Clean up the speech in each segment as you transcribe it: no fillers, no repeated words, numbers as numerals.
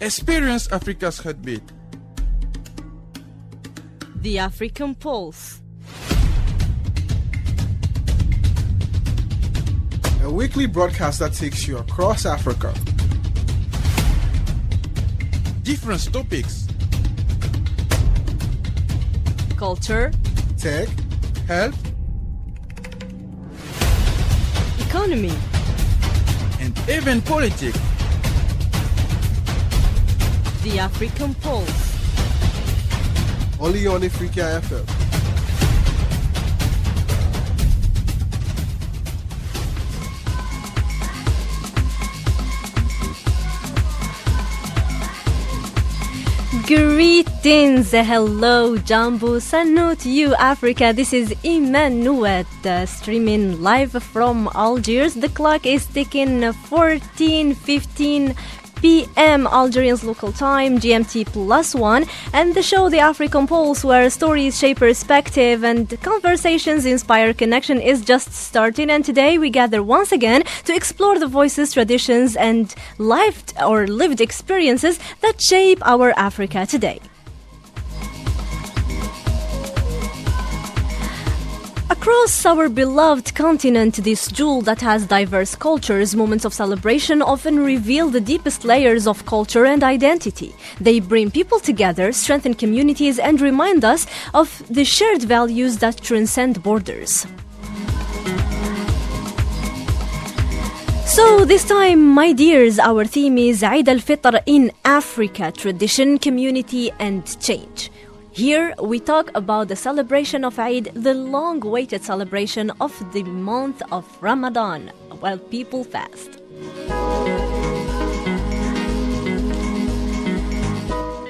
Experience Africa's heartbeat. The African Pulse. A weekly broadcast that takes you across Africa. Different topics. Culture. Tech. Health. Economy. And even politics. The African Pulse. Only on Ifrikya FM. Greetings, hello, Jambu, Sanu to you, Africa. This is Emmanuel streaming live from Algiers. The clock is ticking 14:15 p.m. Algerians local time, GMT +1, and the show The African Pulse, where stories shape perspective and conversations inspire connection, is just starting. And today we gather once again to explore the voices, traditions, and lived experiences that shape our Africa today. Across our beloved continent, this jewel that has diverse cultures, moments of celebration often reveal the deepest layers of culture and identity. They bring people together, strengthen communities, and remind us of the shared values that transcend borders. So this time, my dears, our theme is Eid al-Fitr in Africa, tradition, community, and change. Here we talk about the celebration of Eid, the long-awaited celebration of the month of Ramadan, while people fast.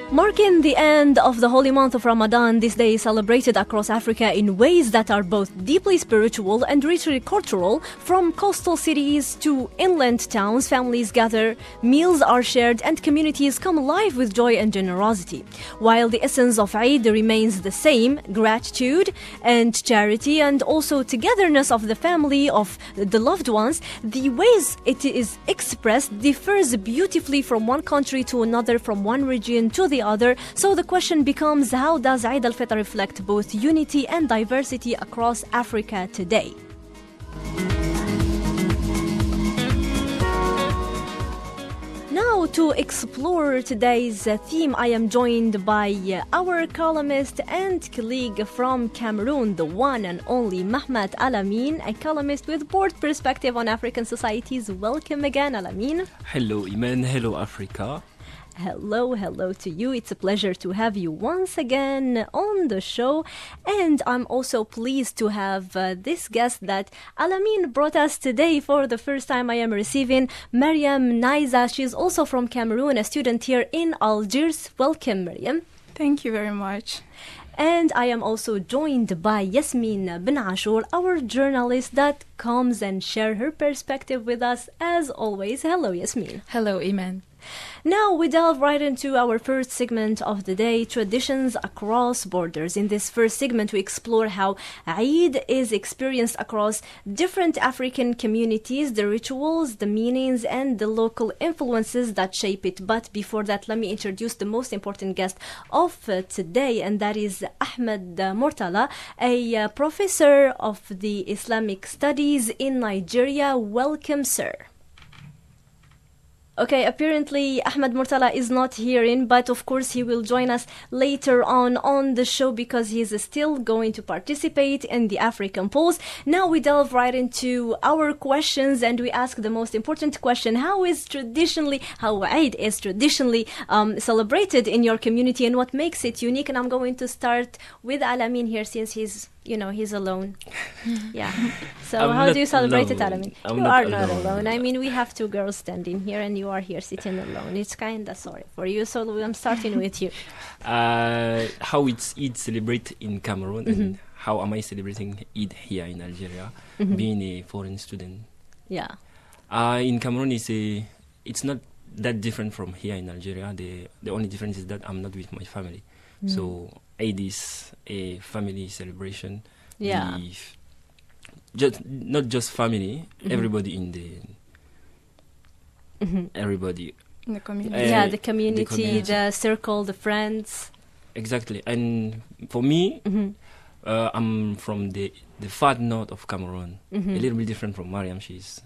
Marking the end of the holy month of Ramadan, this day is celebrated across Africa in ways that are both deeply spiritual and richly cultural. From coastal cities to inland towns, families gather, meals are shared, and communities come alive with joy and generosity. While the essence of Eid remains the same, gratitude and charity, and also togetherness of the family, of the loved ones, the ways it is expressed differs beautifully from one country to another, from one region to the other. So the question becomes, how does Eid al-Fitr reflect both unity and diversity across Africa today? Now, to explore today's theme, I am joined by our columnist and colleague from Cameroon, the one and only Mahmoud Alamin, a columnist with broad perspective on African societies. Welcome again, Alamin. Hello, Iman. Hello, Africa. Hello to you. It's a pleasure to have you once again on the show. And I'm also pleased to have this guest that Alamin brought us today for the first time. I am receiving Mariam Naiza. She's also from Cameroon, a student here in Algiers. Welcome, Mariam. Thank you very much. And I am also joined by Yasmin Ben Ashur, our journalist that comes and share her perspective with us as always. Hello, Yasmin. Hello, Iman. Now we delve right into our first segment of the day, traditions across borders. In this first segment, we explore how Eid is experienced across different African communities, the rituals, the meanings, and the local influences that shape it. But before that, let me introduce the most important guest of today, and that is Ahmed Mortala, a professor of the Islamic Studies in Nigeria. Welcome, sir. Okay, apparently Ahmed Mortala is not hearing, but of course he will join us later on the show because he is still going to participate in the African Pulse. Now we delve right into our questions and we ask the most important question: how Eid is traditionally celebrated in your community and what makes it unique? And I'm going to start with Alamin here since he's alone. Yeah. So how do you celebrate it, Alamin? You are not alone. I mean, we have two girls standing here and you are here sitting alone. It's kind of sorry for you. So I'm starting with you. How it's Eid celebrated in Cameroon and how am I celebrating Eid here in Algeria, being a foreign student. Yeah. In Cameroon, it's not that different from here in Algeria. The only difference is that I'm not with my family. So Eid is a family celebration. Yeah. Not just family, everybody in the everybody In the community. Yeah, the community, community. the circle, the friends. Exactly. And for me, I'm from the far north of Cameroon. A little bit different from Mariam. She's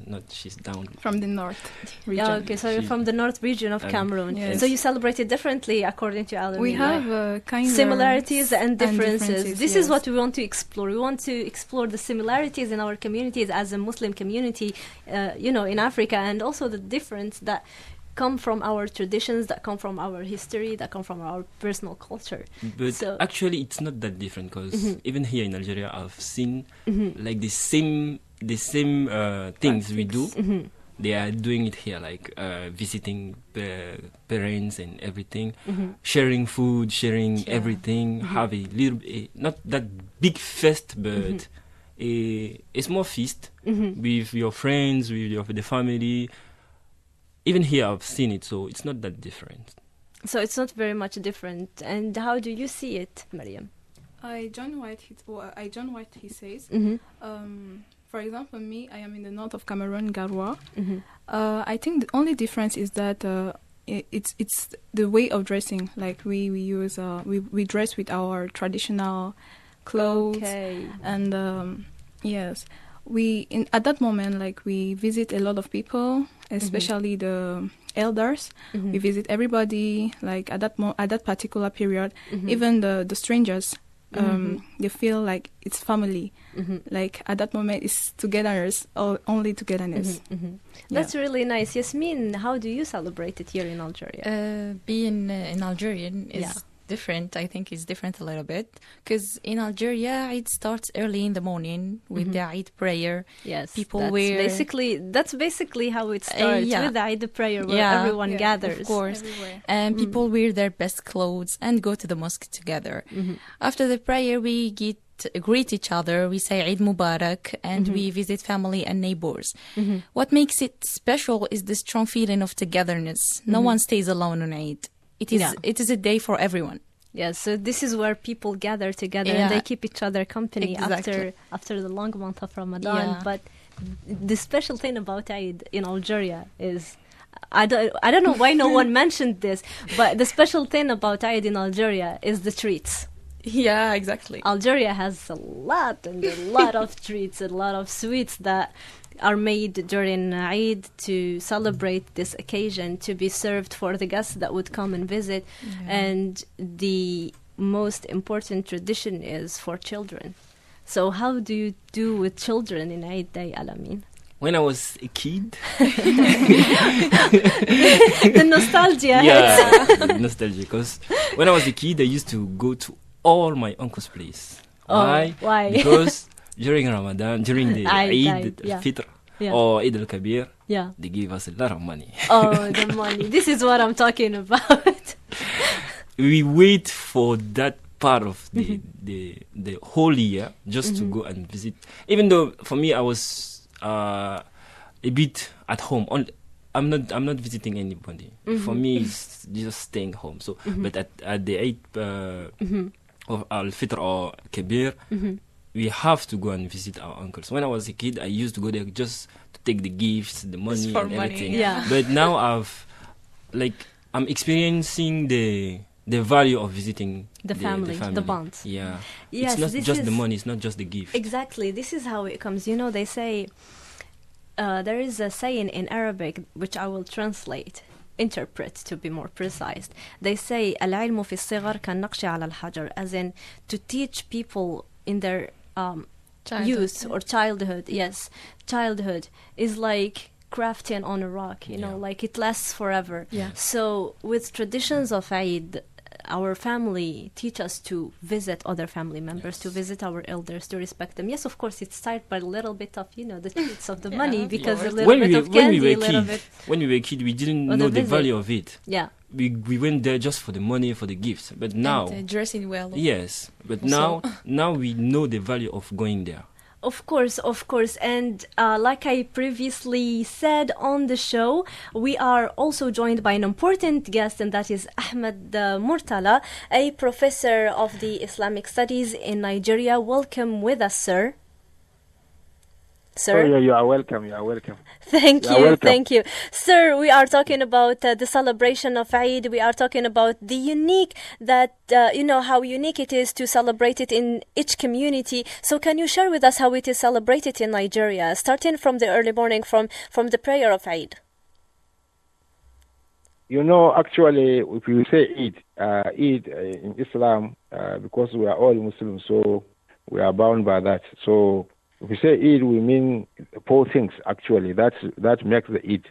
down. From the north region. Yeah, okay, so you're from the north region of Cameroon. yes. So you celebrate it differently according to Alamin. We have kind of similarities and differences. This is yes. what we want to explore. We want to explore the similarities in our communities as a Muslim community, in Africa, and also the difference that come from our traditions, that come from our history, that come from our personal culture. But So- actually, it's not that different because even here in Algeria, I've seen like the same things we do. They are doing it here, like visiting parents and everything, sharing food, sharing everything, have a little, not that big feast, but a small feast with your friends, with the family. Even here, I've seen it, so it's not that different. So it's not very much different. And how do you see it, Mariam? I join what he says. For example, me, I am in the north of Cameroon, Garoua. I think the only difference is that it's the way of dressing. Like we use we dress with our traditional clothes, Okay. and yes, at that moment, like, we visit a lot of people, especially the elders. We visit everybody, like, at that particular period. Even the strangers, they feel like it's family. Like, at that moment, it's togetherness, or only togetherness. That's really nice. Yasmin, how do you celebrate it here in Algeria? Being an Algerian is Yeah. different. I think it's different a little bit because in Algeria, Eid starts early in the morning with the Eid prayer. Yes, people that's wear- basically how it starts yeah. with the Eid prayer, where Yeah. everyone Yeah, gathers. Of course. Everywhere. And people wear their best clothes and go to the mosque together. After the prayer, we greet each other. We say Eid Mubarak, and we visit family and neighbors. What makes it special is the strong feeling of togetherness. No one stays alone on Eid. Yeah. It is a day for everyone. Yeah, so this is where people gather together Yeah. and they keep each other company Exactly. after the long month of Ramadan. Yeah. But the special thing about Eid in Algeria is, I don't know why no one mentioned this, but the special thing about Eid in Algeria is the treats. Yeah, exactly. Algeria has a lot of treats, a lot of sweets that are made during Eid to celebrate this occasion, to be served for the guests that would come and visit. And the most important tradition is for children. So how do you do with children in Eid Day, Alamin? When I was a kid, The nostalgia. yeah, nostalgia. Because when I was a kid, I used to go to all my uncle's place. Oh, why? Because during Ramadan, during the Eid, Eid yeah. al-Fitr Yeah. or Eid al-Kabir, Yeah. they gave us a lot of money. Oh, the money. This is what I'm talking about. We wait for that part of the whole year just to go and visit. Even though for me, I was a bit at home. I'm not visiting anybody. For me, it's just staying home. So, but at the Eid of al-Fitr or Kabir, we have to go and visit our uncles. When I was a kid, I used to go there just to take the gifts, the money, for and money, everything. yeah. But now I'm experiencing the value of visiting The family, the bonds. Yeah. Yes, it's not this just the is- money, it's not just the gift. Exactly. This is how it comes. You know, they say, there is a saying in Arabic, which I will interpret to be more precise. They say, العلم في الصغر كالنقش على الحجر, as in to teach people in their youth or childhood. Yes, childhood is like crafting on a rock, you know, Yeah. like it lasts forever. Yeah. So with traditions of Eid, our family teach us to visit other family members, to visit our elders, to respect them. Yes, of course, it starts by a little bit of, the treats of the money, because a little bit of candy, a little bit. When we were kid, we didn't Or know the the visit. value of it. Yeah. We went there just for the money, for the gifts. But now, And, dressing well. yes. But Also- now we know the value of going there. Of course. And like I previously said on the show, we are also joined by an important guest, and that is Ahmed Murtala, a professor of the Islamic Studies in Nigeria. Welcome with us, sir. sir. yeah, you are welcome. You are welcome. Thank You are you, welcome. thank you. Sir, we are talking about the celebration of Eid. We are talking about the unique how unique it is to celebrate it in each community. So can you share with us how it is celebrated in Nigeria, starting from the early morning, from the prayer of Eid? Actually, if you say Eid in Islam, because we are all Muslims, so we are bound by that. So if we say Eid, we mean four things, actually. That makes the Eid.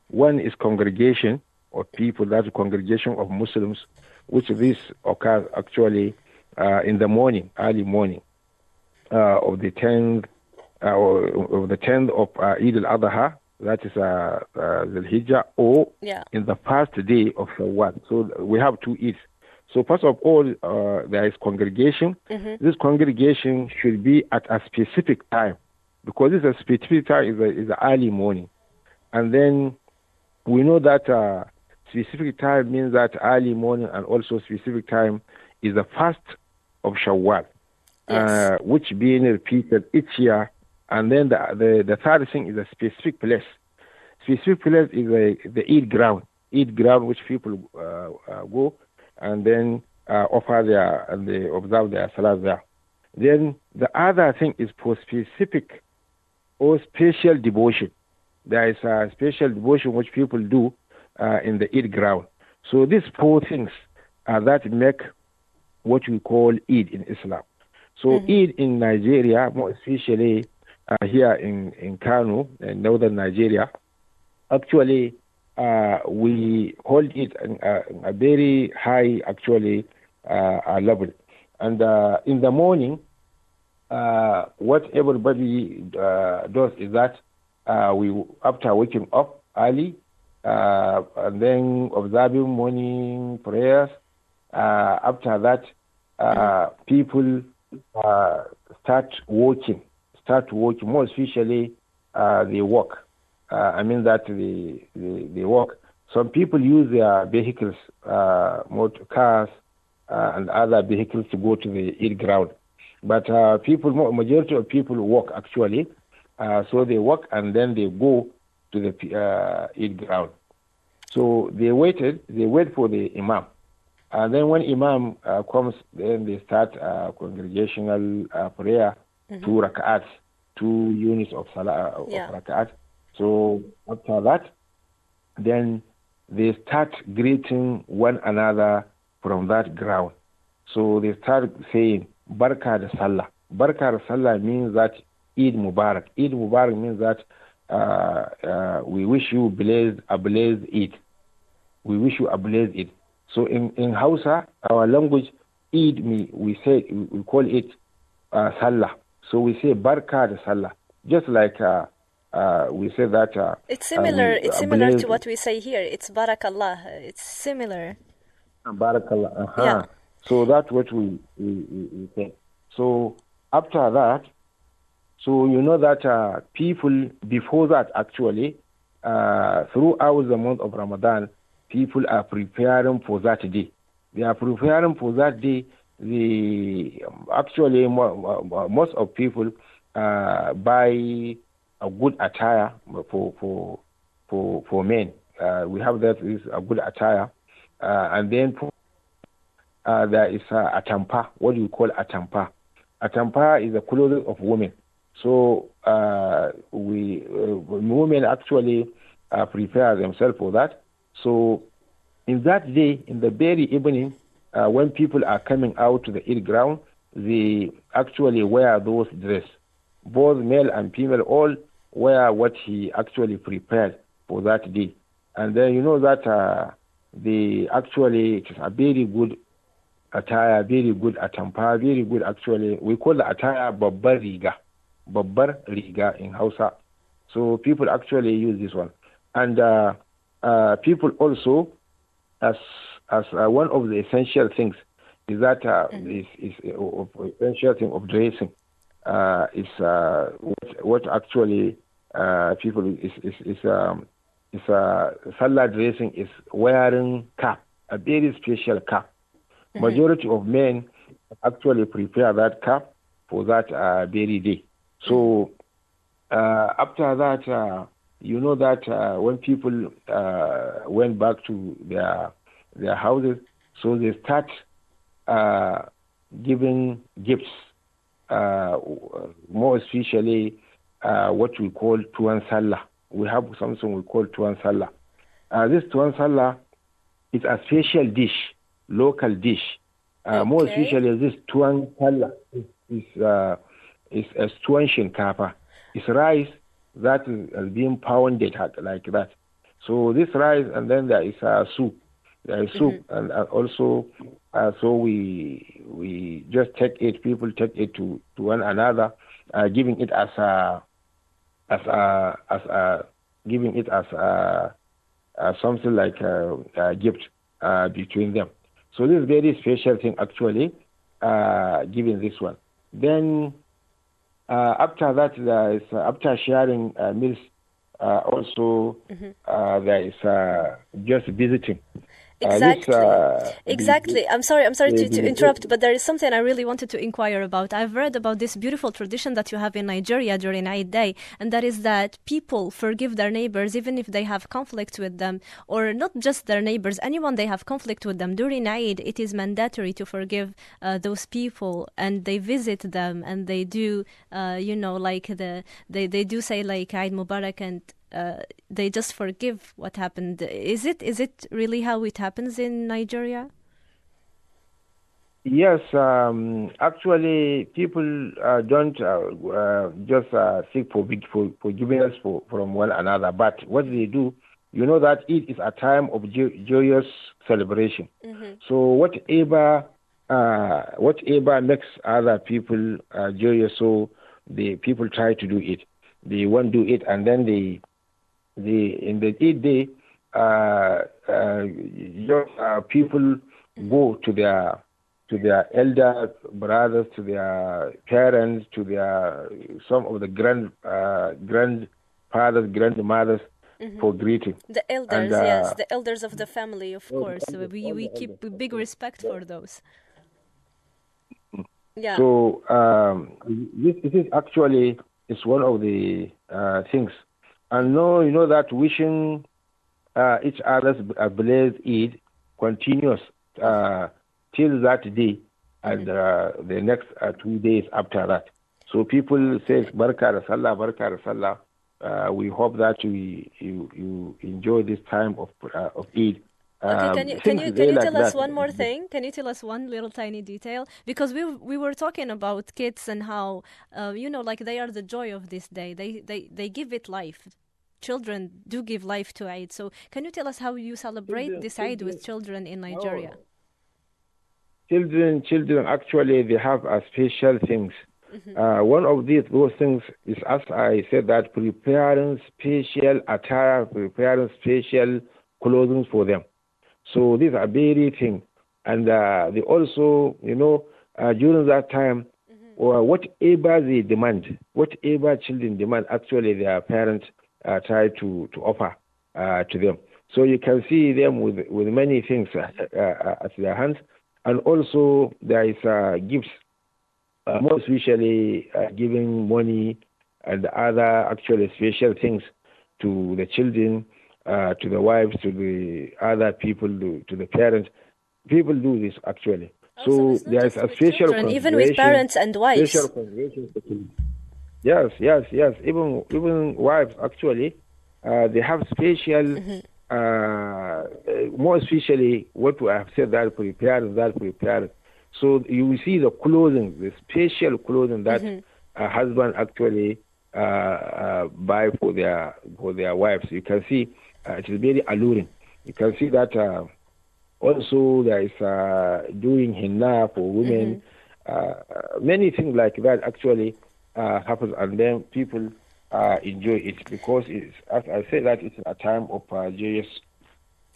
One is congregation of people, that's a congregation of Muslims, which this occurs actually in the morning, early morning of the 10th of Eid al-Adha, that is the Hijjah, or in the first day of Shawwal. So we have two Eids. So first of all, there is congregation. This congregation should be at a specific time, because this is a specific time is the early morning. And then we know that specific time means that early morning, and also specific time is the first of Shawwal, which being repeated each year. And then the third thing is a specific place. Specific place is the Eid ground which people go and then offer and they observe their salah there. Then the other thing is for specific or special devotion. There is a special devotion which people do in the Eid ground. So these four things that make what we call Eid in Islam. So Eid in Nigeria, more especially here in Kano, in northern Nigeria, actually we hold it a very high level. And in the morning, what everybody does is that we, after waking up early and then observing morning prayers, after that people start walking, more especially they walk. I mean that they walk. Some people use their vehicles, motor cars, and other vehicles to go to the Eid ground. But majority of people walk actually. So they walk and then they go to the Eid ground. So they wait for the Imam. And then when Imam comes, then they start congregational prayer, 2 rak'ats, 2 units of salah of rak'at. So after that, then they start greeting one another from that ground. So they start saying, Barka da Sallah. Barka da Sallah means that Eid Mubarak. Eid Mubarak means that we wish you a blessed Eid. We wish you a blessed Eid. So in Hausa, our language, Eid, we call it Sallah. So we say Barka da Sallah. Just like we say that... it's similar to what we say here. It's Barakallah. It's similar. Barakallah. Yeah. So that's what we say. So after that, so you know that people before that actually, throughout the month of Ramadan, people are preparing for that day. They are preparing for that day. Actually, most of people buy a good attire for men. We have that is a good attire, and then there is a tampa. What do you call a tampa? A tampa is the clothing of women. So women actually prepare themselves for that. So in that day, in the very evening, when people are coming out to the Eid ground, they actually wear those dresses. Both male and female all wear what he actually prepared for that day. And then you know that it is a very good attire, very good atampa, very good actually. We call the attire babbar riga in Hausa. So people actually use this one. And people also, as one of the essential things, is that is essential thing of dressing. Is what actually people is Salah dressing is wearing cap, a very special cap. Majority of men actually prepare that cap for that very day. So after that, you know that when people went back to their houses, so they start giving gifts, more especially what we call Tuan Sallah. We have something we call Tuan Sallah. This Tuan Sallah is a special dish, local dish. More especially this Tuan Sallah is a Tuan Shinkapa. It's rice that is being pounded like that. So this rice, and then there is soup. There is soup, and also so we just take it. People take it to one another, giving it as something like a gift between them. So this is very special thing actually, giving this one. Then after that, there is after sharing meals, also there is just visiting. Exactly. I'm sorry to interrupt, but there is something I really wanted to inquire about. I've read about this beautiful tradition that you have in Nigeria during Eid Day, and that is that people forgive their neighbors even if they have conflict with them, or not just their neighbors, anyone they have conflict with them. During Eid, it is mandatory to forgive those people, and they visit them, and they do, they do say like Eid Mubarak, and they just forgive what happened. Is it really how it happens in Nigeria? Yes, actually, people don't just seek for forgiveness from one another. But what they do, you know that it is a time of joyous celebration. So whatever makes other people joyous, so the people try to do it. They won't do it, and then in the Eid day, people go to their elder brothers, to their parents, to some of the grandfathers, grandmothers for greeting. The elders, yes, the elders of the family, of course. So we keep big respect for those. Yeah. So this is actually is one of the things. And no, you know that wishing each other's blessed Eid continues till that day and the next 2 days after that. So people say, Barka da Sallah, Barka da Sallah. We hope that you enjoy this time of Eid. Okay, can you tell us one more thing? Can you tell us one little tiny detail? Because we were talking about kids and how like they are the joy of this day. They give it life. Children do give life to Eid. So can you tell us how you celebrate this Eid with children in Nigeria? Children actually they have special things. One of those things is, as I said, that preparing special attire, preparing special clothing for them. So these are very things. And they also, during that time, or whatever they demand, whatever children demand, actually their parents try to offer to them. So you can see them with many things at their hands. And also there is gifts, more especially giving money and other actually special things to the children, to the wives, to the other people, to the parents. People do this actually. So there is a special children, even with parents and wives. Special consideration for children. Yes. Even wives actually, they have special, more especially what I have said, that prepared. So you will see the clothing, the special clothing that a husband actually buy for their wives. You can see it is very alluring. You can see that also there is doing henna for women. Many things like that actually happens, and then people enjoy it because it's, as I said, that it's a time of joyous.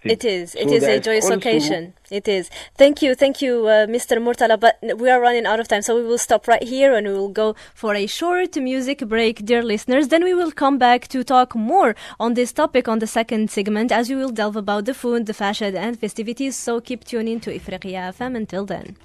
It is a joyous occasion. It is. Thank you, Mr. Murtala. But we are running out of time, so we will stop right here and we will go for a short music break, dear listeners. Then we will come back to talk more on this topic on the second segment, as we will delve about the food, the fashion, and festivities. So keep tuning to Ifrikya FM until then.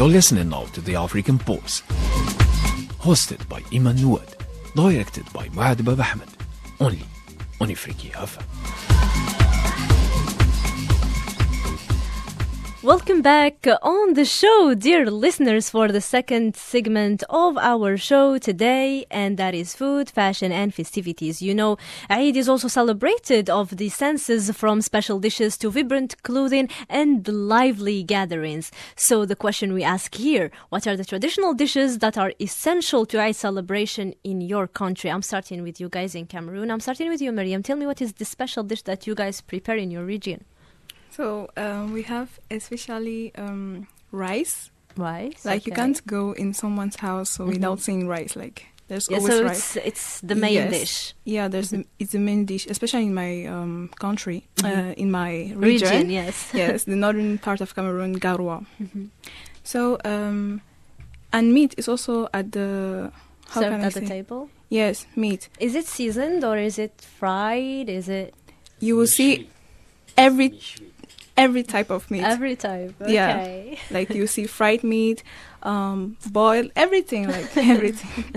You're listening now to the African Pulse, hosted by Iman Nouad, directed by Muad Bab Ahmed, only on Ifrikya FM. Welcome back on the show, dear listeners, for the second segment of our show today, and that is food, fashion, and festivities. You know, Eid is also celebrated of the senses, from special dishes to vibrant clothing and lively gatherings. So the question we ask here, what are the traditional dishes that are essential to Eid celebration in your country? I'm starting with you guys in Cameroon. I'm starting with you, Mariam. Tell me, what is the special dish that you guys prepare in your region? So we have especially rice. Rice, like you can't go in someone's house without seeing rice. Like there's always so rice. It's the main dish. Yeah, it's the main dish, especially in my country, in my region. Yes, yes, the northern part of Cameroon, Garoua. So and meat is also at the served at the table. Yes, meat. Is it seasoned or is it fried? Is it? You will see every type of meat. Every type, okay. Yeah, like you see fried meat, boiled, everything, like everything.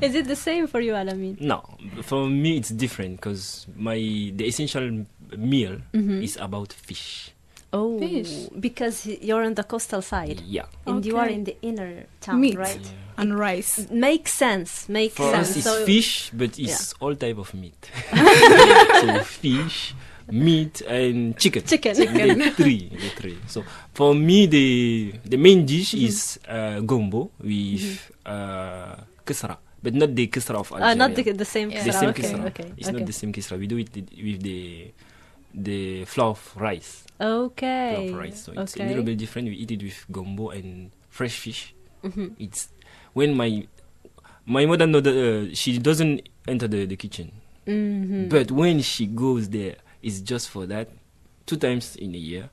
Is it the same for you, Alamin? No, for me it's different because the essential meal is about fish. Oh, fish. Because you're on the coastal side. Yeah. And you are in the inner town, meat, right? Yeah. And rice. Makes sense. For us it's fish, but it's all type of meat. So fish, meat and chicken. The three. So for me, the main dish is gombo with kisra, but not the kisra of Algeria. Not the same kisra. The same okay, kisra. Okay. It's not the same kisra. We do it with the flour of rice. Okay. Flour of rice. So it's a little bit different. We eat it with gombo and fresh fish. It's when my mother know that she doesn't enter the kitchen, but when she goes there, it's just for that 2 times in a year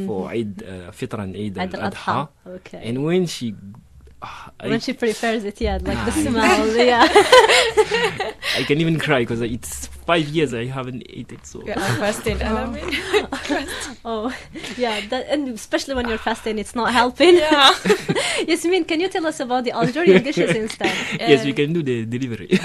for Eid al-Fitr and Eid al-Adha. Okay. And when she prepares it, like the smell, I can even cry because it's 5 years I haven't eaten it. So I'm fasting. Oh, yeah, and especially when you're fasting, it's not helping. Yeah. Yasmin, can you tell us about the Algerian dishes instead? Yes, we can do the delivery.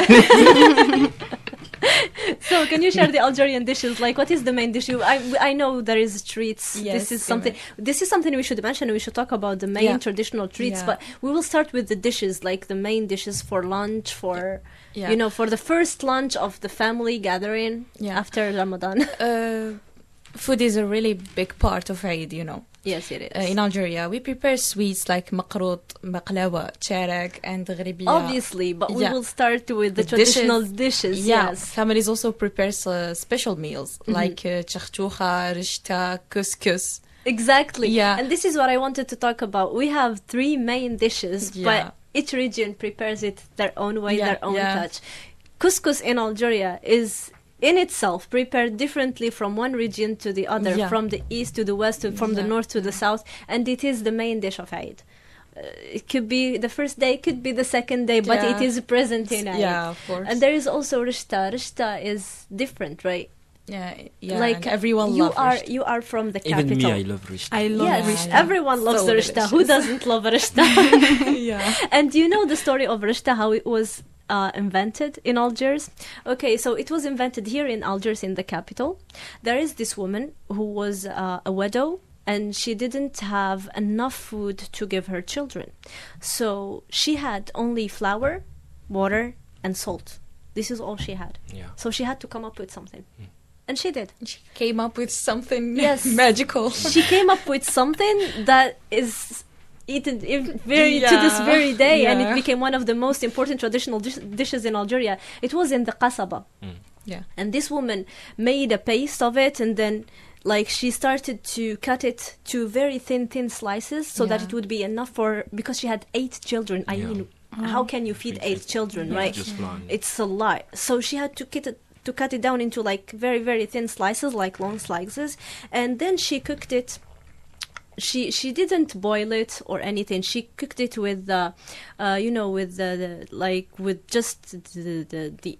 So, can you share the Algerian dishes? Like, what is the main dish? I know there is treats. Yes, this is something we should mention. We should talk about the main traditional treats, but we will start with the dishes, like the main dishes for lunch, for for the first lunch of the family gathering after Ramadan. Food is a really big part of Eid, Yes, it is. In Algeria, we prepare sweets like makrot, maqlawa, cherished, and ghribiya. Obviously, but we will start with the traditional dishes. Yes. Families also prepare special meals like chakhtoucha, rishta, couscous. Exactly. Yeah. And this is what I wanted to talk about. We have 3 main dishes, but each region prepares it their own way, their own touch. Couscous in Algeria is in itself prepared differently from one region to the other, from the east to the west, from the north to the south, and it is the main dish of Eid. It could be the first day, it could be the second day, but it is present in Eid. Yeah, of course. And there is also rishta. Rishta is different, right? Yeah, like everyone loves rishta. You are from the capital. Even me, I love rishta. I love rishta. Everyone loves the rishta. Who doesn't love rishta? And you know the story of rishta, how it was invented in Algiers? Okay, so it was invented here in Algiers, in the capital. There is this woman who was a widow, and she didn't have enough food to give her children. So she had only flour, water, and salt. This is all she had. Yeah. So she had to come up with something. And she did. She came up with something magical. She came up with something that is eaten to this very day, and it became one of the most important traditional dishes in Algeria. It was in the qasaba. And this woman made a paste of it, and then she started to cut it to very thin slices so that it would be enough because she had 8 children. I mean, how can you feed 8 children, right? It's a lot. So she had to cut it down into very, very thin slices, like long slices, and then she cooked it. She didn't boil it or anything. She cooked it with with just the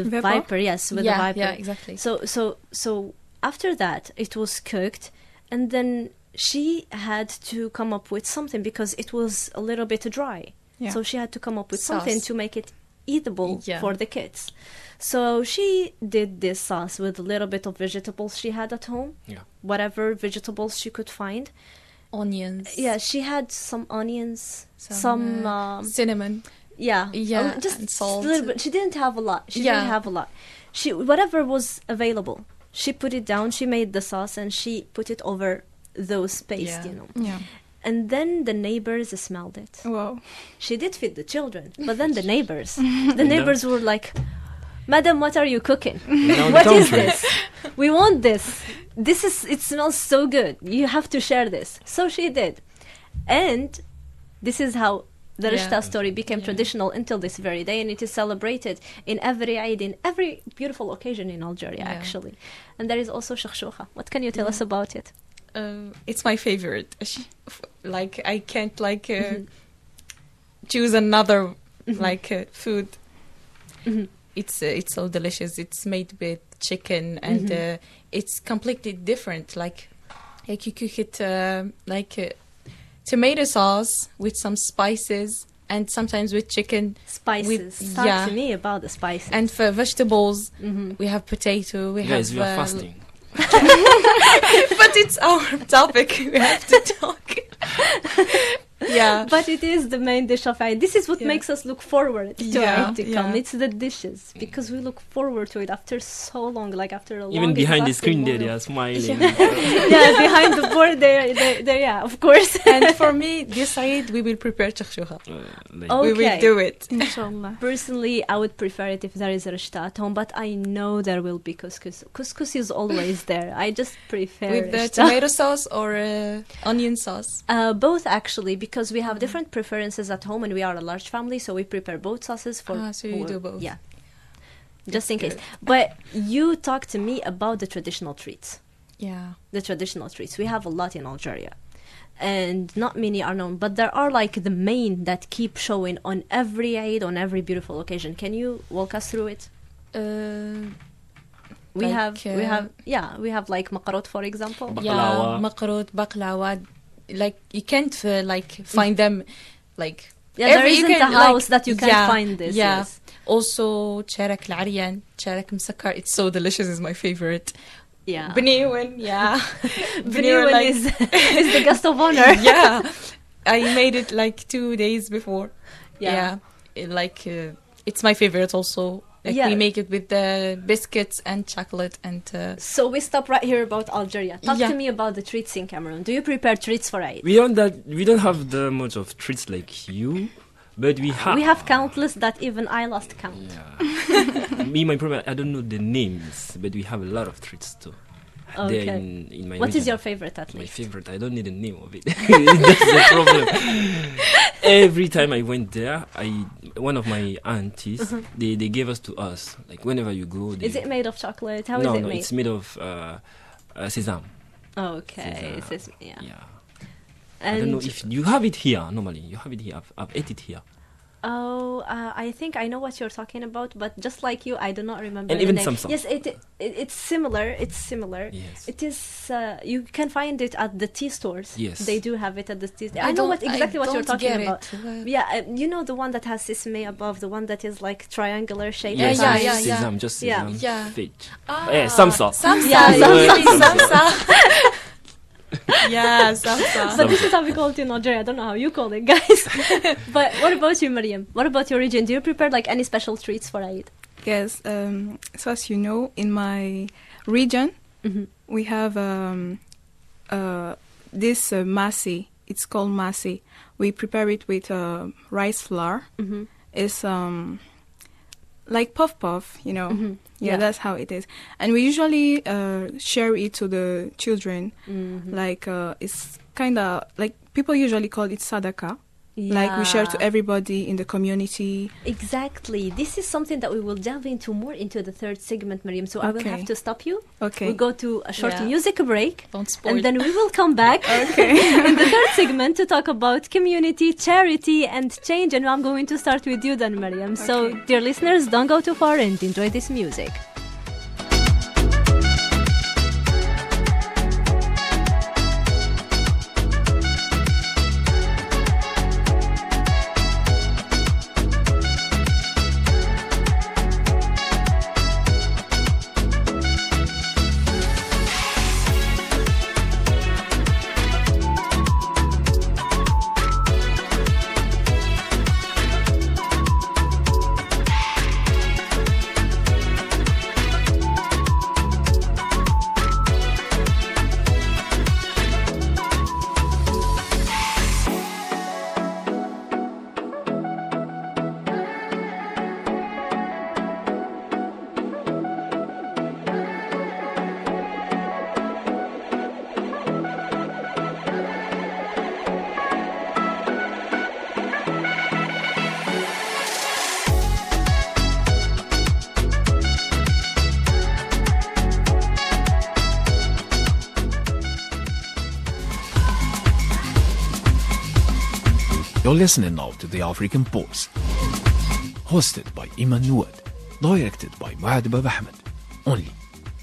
viper, with the viper. Yeah, exactly. So after that, it was cooked, and then she had to come up with something because it was a little bit dry. Yeah. So she had to come up with Sauce. something to make it eatable Yeah. for the kids. So she did this sauce with a little bit of vegetables she had at home. Yeah. Whatever vegetables she could find. Onions. Yeah, she had some onions, some cinnamon. yeah, Yeah, just and salt. a little bit. She didn't have a lot. She Yeah. didn't have a lot. She whatever was available, she put it down. She made the sauce and she put it over those paste, Yeah. you know. Yeah. And then the neighbors smelled it. Wow. She did feed the children, but then the neighbors were like, "Madam, what are you cooking? Now the What is country. this? We want this. It smells so good. You have to share this." So she did. And this is how the Yeah. Rishta story became traditional until this very day, and it is celebrated in every Eid, in every beautiful occasion in Algeria, Yeah. actually. And there is also shakshuka. What can you tell us about it? It's my favorite. Like I can't choose another food. Mhm. It's so delicious. It's made with chicken and it's completely different. Like you cook it tomato sauce with some spices and sometimes with chicken. Spices. yeah. Talk to me about the spices. And for vegetables, Mhm. we have potato. We Guys, have we are fasting. but it's our topic. We have to talk. Yeah. But it is the main dish of Eid. This is what Yeah. makes us look forward to Yeah, Eid to come. yeah. It's the dishes, because we look forward to it after so long, like after a long Even behind the exhausting screen there, they moment. are smiling. Yeah, behind the board, they yeah, of course. And for me, this Eid, we will prepare shakshuka. Oh. We will Okay. do it. Inshallah. Personally, I would prefer it if there is a rishta at home, but I know there will be couscous. Couscous is always there. I just prefer With the rishta. tomato sauce or onion sauce. Both, actually, because we have different preferences at home, and we are a large family, so we prepare both sauces for. So you do both. Yeah. That's Just in case. good. But you talk to me about the traditional treats. Yeah. The traditional treats. We have a lot in Algeria. And not many are known, but there are like the main that keep showing on every Eid, on every beautiful occasion. Can you walk us through it? We Like, we have like makarot, for example. Baklava. Yeah, makarot, baklava. Like you can't find them like Yeah, there every- you isn't a can, house like- that you can't yeah, find this. yeah. Yes. Also cherak العريان, cherak مسكر. It's so delicious. It's my favorite. Yeah. Bniwen, yeah. Bniwen like- is the guest of honor. Yeah. I made it like 2 days before. Yeah. It's my favorite also. Like Yeah. we make it with the biscuits and chocolate and So we stop right here about Algeria. Talk Yeah. to me about the treats in Cameroon. Do you prepare treats for Eid? We don't have that much of treats like you, but we have. We have countless that even I lost count. Yeah. Me, my problem, I don't know the names, but we have a lot of treats too. Okay. There in my What is region. your favorite at My least? favorite, I don't need the name of it. That's the problem. Every time I went there, one of my aunties, they gave us to us. Like whenever you go, Is it made of chocolate? How is no, it no, made? it's made of sesame. Okay. Sesame. Yeah. Yeah. And I don't know if you have it here. Normally, you have it here. I've ate it here. I think I know what you're talking about, but just like you, I do not remember. And the even name. Samsung. Yes, it's similar. It's similar. Yes. It is. You can find it at the tea stores. Yes. They do have it at the tea. I know exactly what you're talking about. Yeah, you know the one that has sesame above, the one that is like triangular shape. Yes, yeah, inside? yeah, yeah. Sesame, just Yeah. sesame. Yeah. Fake. Ah, Samsa. Samsa. Yeah, Samsa. Yeah, Samsa. But this is how we call it in Algeria. I don't know how you call it, guys. But what about you, Mariam? What about your region? Do you prepare like any special treats for Eid? Yes. So as you know, in my region, Mhm. we have this masi. It's called masi. We prepare it with rice flour. Mhm. It's like puff puff, you know. Mhm. Yeah, Yeah. that's how it is. And we usually share it to the children. Mhm. Like it's kind of like people usually call it sadaka. Like we share to Yeah. everybody in the community. Exactly. This is something that we will delve into more into the third segment, Mariam. So I will Okay. have to stop you. Okay. We'll go to a short Yeah. music break. Don't spoil. And then we will come back Okay. in the third segment to talk about community, charity, and change. And I'm going to start with you then, Mariam. So, Okay. dear listeners, don't go too far and enjoy this music. You're listening now to The African Pulse, hosted by Iman Nouad, directed by Muad Bab Ahmed, only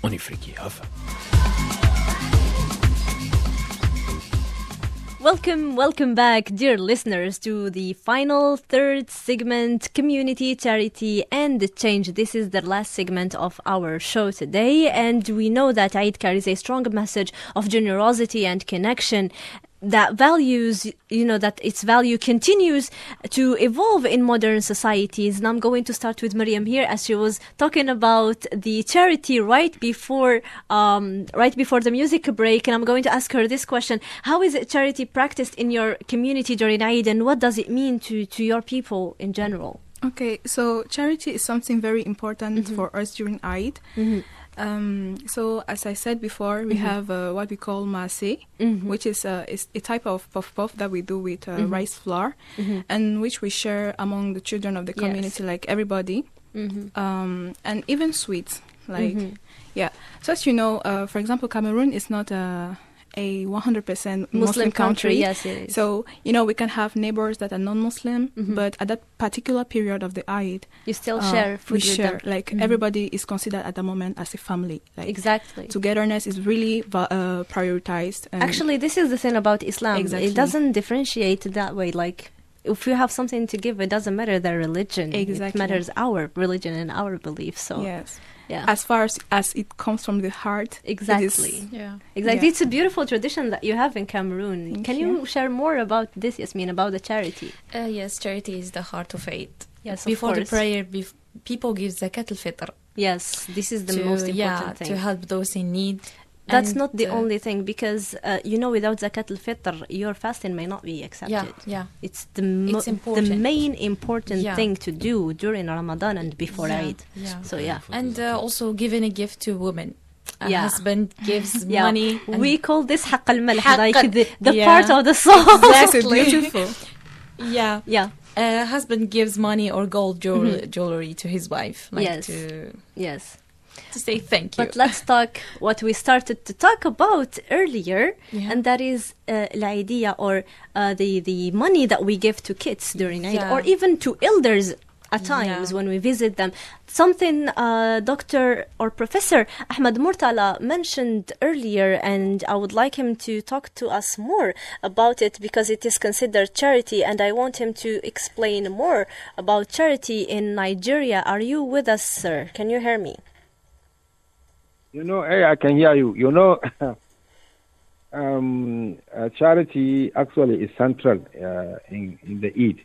on Ifrikya FM. Welcome back, dear listeners, to the final third segment, Community, Charity and Change. This is the last segment of our show today, and we know that Eid carries a strong message of generosity and connection that values, that its value continues to evolve in modern societies. And I'm going to start with Mariam here, as she was talking about the charity right before the music break. And I'm going to ask her this question: how is charity practiced in your community during Eid, and what does it mean to your people in general? Okay, so charity is something very important for us during Eid. So as I said before, we have what we call mase, which is a type of puff that we do with rice flour, and which we share among the children of the community, like everybody, and even sweets, like So as you know, for example, Cameroon is not a 100% Muslim country. Yes, it is. So, we can have neighbors that are non-Muslim, but at that particular period of the Eid, you still share food with them. Like, everybody is considered at the moment as a family. Like, exactly. Togetherness is really prioritized. Actually, this is the thing about Islam. Exactly. It doesn't differentiate that way. Like, if you have something to give, it doesn't matter their religion. Exactly. It matters our religion and our beliefs. So yes. Yeah. As far as it comes from the heart. Exactly. Exactly. It's a beautiful tradition that you have in Cameroon. Can you share more about this, Yasmin, about the charity? Yes, charity is the heart of Eid. Yes, before of the course. prayer, people give zakat al-fitr. Yes, this is the most important thing. To help those in need. That's not the only thing, because without zakat al-fitr, your fasting may not be accepted. It's the main important thing to do during Ramadan and before Eid. So and also giving a gift to women. A husband gives money. We call this haqq al-malh, like the part of the song. Exactly. Beautiful. Yeah. A husband gives money or gold jewelry to his wife. To say thank you. But let's talk what we started to talk about earlier, and that is العيدية, or the money that we give to kids during Eid, or even to elders at times when we visit them. Something Dr. or Professor Ahmed Murtala mentioned earlier, and I would like him to talk to us more about it, because it is considered charity, and I want him to explain more about charity in Nigeria. Are you with us, sir? Can you hear me? I can hear you. Charity actually is central in the Eid.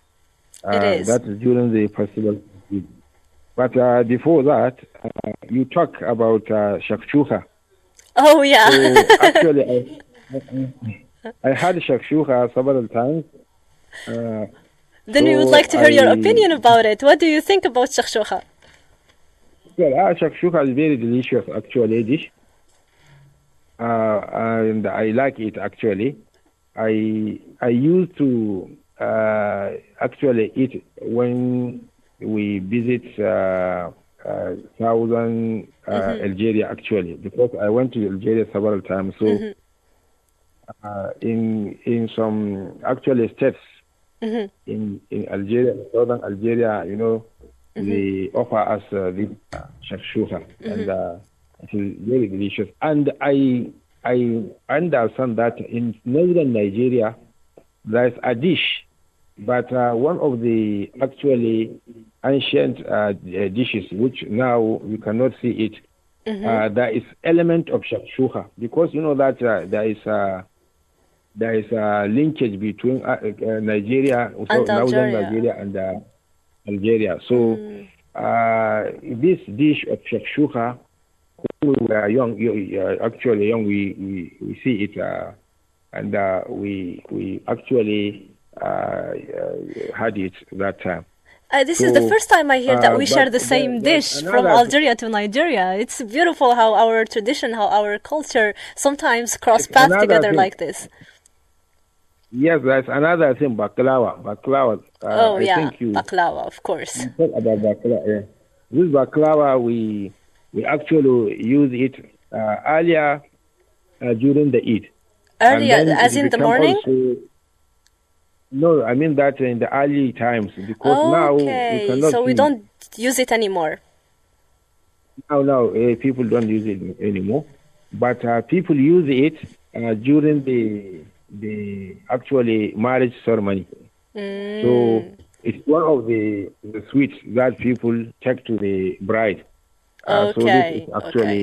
It is. That is during the festival. But before that, you talk about shakshuka. Oh, yeah. So actually, I had shakshuka several times. Then we would like to hear your opinion about it. What do you think about shakshuka? Well, shakshuka is very delicious, actually, dish. And I like it, actually. I used to actually eat when we visit southern Algeria, actually, because I went to Algeria several times. So in some actually steps in Algeria, southern Algeria, they offer us this shakshuka, and it is very delicious. And I understand that in northern Nigeria, there's a dish, but one of the actually ancient dishes, which now you cannot see it, there is element of shakshuka, because that there is a linkage between Nigeria, and northern Nigeria and Algeria. So this dish of shakshuka, when we were young, actually young, we see it, and we actually had it that time. This is the first time I hear that we share the same dish from Algeria to Nigeria. It's beautiful how our tradition, how our culture sometimes cross paths together like this. Yes, there's another thing, baklava. Baklava, of course. You talk about baklava, yeah. This baklava, we actually use it earlier during the Eid. Earlier, as in the morning? No, I mean that in the early times, because now we Okay, cannot so we see. don't use it anymore. Now, people don't use it anymore, but people use it during the actually marriage ceremony. So it's one of the sweets that people take to the bride. So this Okay, is actually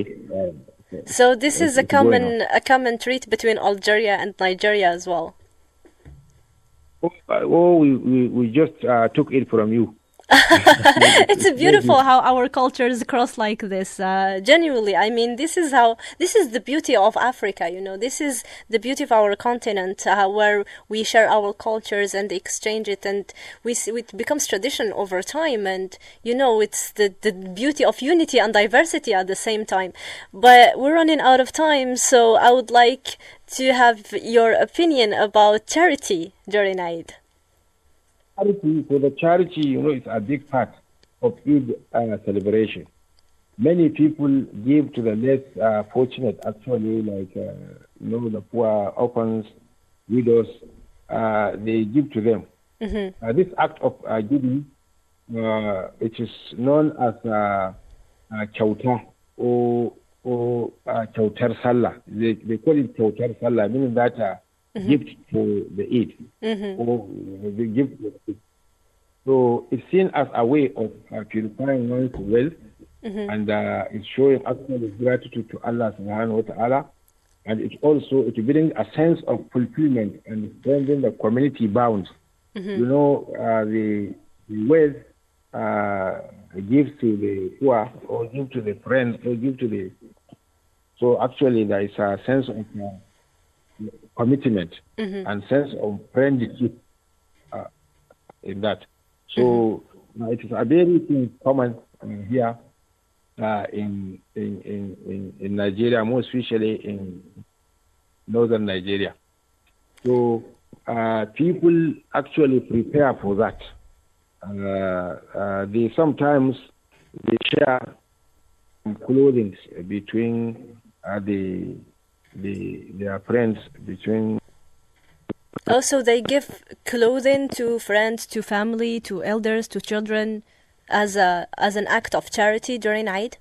So this is a it's going on. common trait between Algeria and Nigeria as well. We just took it from you. It's beautiful how our cultures cross like this. Genuinely, I mean, this is the beauty of Africa. This is the beauty of our continent, where we share our cultures and exchange it, and it becomes tradition over time. And it's the beauty of unity and diversity at the same time. But we're running out of time, so I would like to have your opinion about charity during Eid. For the charity, it's a big part of Eid celebration. Many people give to the less fortunate, actually, like the poor, orphans, widows. They give to them. This act of giving, it is known as chauta or chautar sallah. They call it chautar sallah, meaning that gift for the Eid, or the gift. So it's seen as a way of purifying one's wealth, and it's showing actually gratitude to Allah subhanahu wa ta'ala, and it brings a sense of fulfillment and strengthening the community bonds. The wealth gives to the poor, or give to the friends, or give to the. So actually, there is a sense of commitment and sense of friendship in that. So it is a very thing common here in Nigeria, more especially in northern Nigeria. So people actually prepare for that. They sometimes share clothing between their friends, between. Also, they give clothing to friends, to family, to elders, to children, as an act of charity during Eid.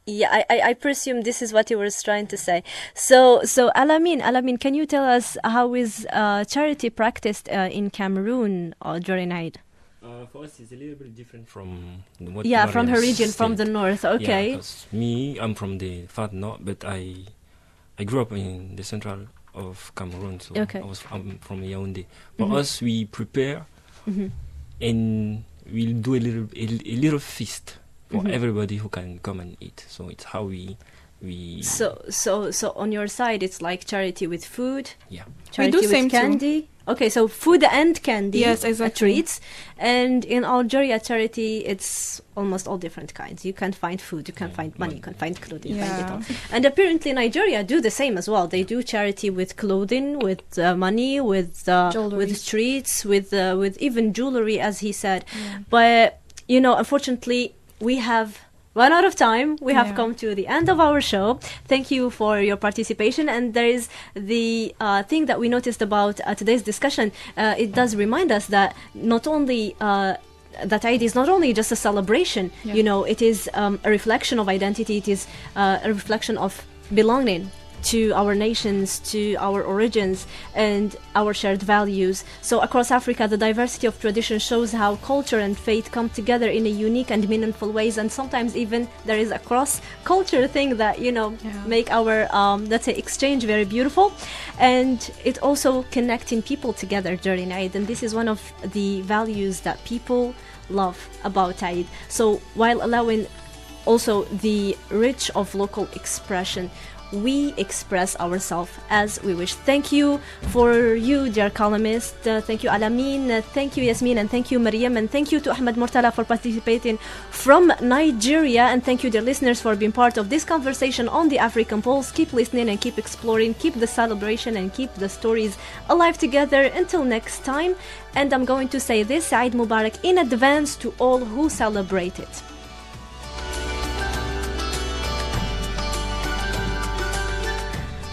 Yeah, I presume this is what you were trying to say. So Alamin, can you tell us how is charity practiced in Cameroon during Eid? For us, it's a little bit different from what. Yeah, from her Mariam region, from the said. north. Okay. Yeah, 'cause I'm from the far north, but I grew up in the central of Cameroon, so Okay. I'm from Yaoundé. For us, we prepare and we'll do a little feast for everybody who can come and eat. So it's how we. So on your side, it's like charity with food. Yeah. Charity do with same too. candy. Okay, so food and candy. Yes, exactly. Treats. And in Algeria, charity, it's almost all different kinds. You can find food, you can find money, you can find clothing, you find it all. And apparently Nigeria do the same as well. They do charity with clothing, with money, with treats, with even jewelry, as he said. Yeah. But, unfortunately, we have run out of time. We have come to the end of our show. Thank you for your participation. And there is the thing that we noticed about today's discussion. It does remind us that not only that Eid is not only just a celebration, it is a reflection of identity. It is a reflection of belonging to our nations, to our origins, and our shared values. So across Africa, the diversity of tradition shows how culture and faith come together in a unique and meaningful ways. And sometimes even there is a cross-culture thing that, make our, let's say, exchange very beautiful. And it also connecting people together during Eid. And this is one of the values that people love about Eid. So while allowing also the rich of local expression, we express ourselves as we wish. Thank you for you, dear columnist. Thank you, Alamin. Thank you, Yasmin. And thank you, Mariam. And thank you to Ahmed Murtala for participating from Nigeria. And thank you, dear listeners, for being part of this conversation on the African Pulse. Keep listening and keep exploring. Keep the celebration and keep the stories alive together. Until next time. And I'm going to say this, Eid Mubarak in advance to all who celebrate it.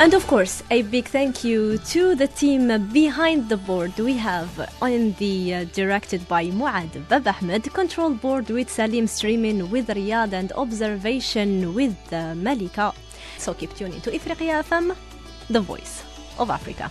And of course, a big thank you to the team behind the board. We have on the directed by Muad Bab Ahmed, control board with Salim, streaming with Riyadh, and observation with Malika. So keep tuning to Ifrikya FM, the voice of Africa.